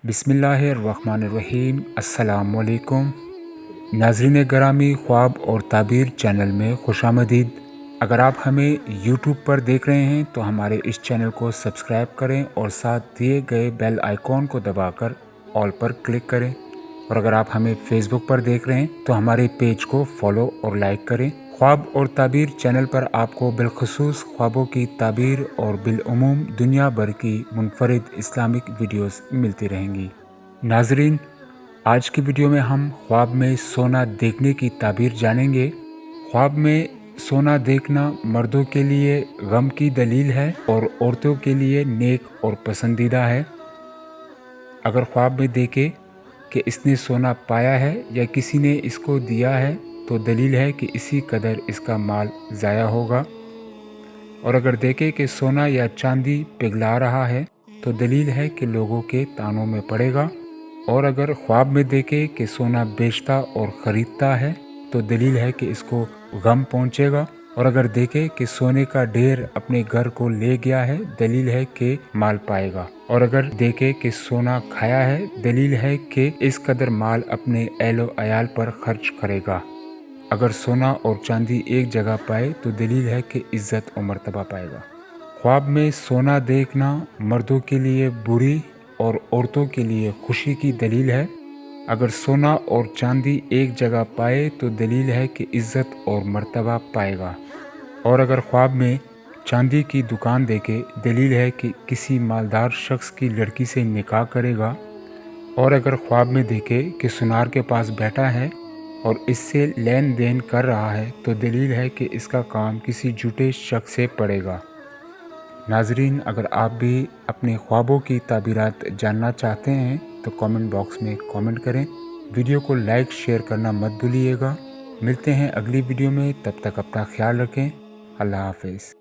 बिस्मिल्लाहिर्रहमानिर्रहीम। अस्सलामुअलैकुम। नाज़रीन गरामी, ख्वाब और ताबीर चैनल में खुशामदीद। अगर आप हमें यूट्यूब पर देख रहे हैं तो हमारे इस चैनल को सब्सक्राइब करें और साथ दिए गए बेल आइकॉन को दबाकर ऑल पर क्लिक करें। और अगर आप हमें फेसबुक पर देख रहे हैं तो हमारे पेज को फॉलो और लाइक करें। ख्वाब और ताबीर चैनल पर आपको बिलखुसूस ख्वाबों की ताबीर और बिलउमूम दुनिया भर की मुनफरिद इस्लामिक वीडियोस मिलती रहेंगी। नाजरीन, आज की वीडियो में हम ख्वाब में सोना देखने की ताबीर जानेंगे। ख्वाब में सोना देखना मर्दों के लिए गम की दलील है और औरतों के लिए नेक और पसंदीदा है। अगर ख्वाब में देखे कि इसने सोना पाया है या किसी ने इसको दिया है तो दलील है कि इसी कदर इसका माल ज़ाया होगा। और अगर देखे कि सोना या चांदी पिघला रहा है तो दलील है कि लोगों के तानों में पड़ेगा। और अगर ख्वाब में देखे कि सोना बेचता और ख़रीदता है तो दलील है कि इसको गम पहुंचेगा। और अगर देखे कि सोने का ढेर अपने घर को ले गया है, दलील है कि माल पाएगा। और अगर देखे कि सोना खाया है, दलील है कि इस कदर माल अपने एहलो अयाल पर खर्च करेगा। अगर सोना और चांदी एक जगह पाए तो दलील है कि इज्जत और मर्तबा पाएगा। ख्वाब में सोना देखना मर्दों के लिए बुरी और औरतों के लिए खुशी की दलील है। अगर सोना और चांदी एक जगह पाए तो दलील है कि इज्जत और मर्तबा पाएगा। और अगर ख्वाब में चांदी की दुकान देखे, दलील है कि किसी मालदार शख्स की लड़की से निकाह करेगा। और अगर ख्वाब में देखे कि सुनार के पास बैठा है और इससे लेन देन कर रहा है तो दलील है कि इसका काम किसी झूठे शख्स से पड़ेगा। नाजरीन, अगर आप भी अपने ख्वाबों की ताबीरात जानना चाहते हैं तो कमेंट बॉक्स में कमेंट करें। वीडियो को लाइक शेयर करना मत भूलिएगा। मिलते हैं अगली वीडियो में, तब तक अपना ख्याल रखें। अल्लाह हाफिज़।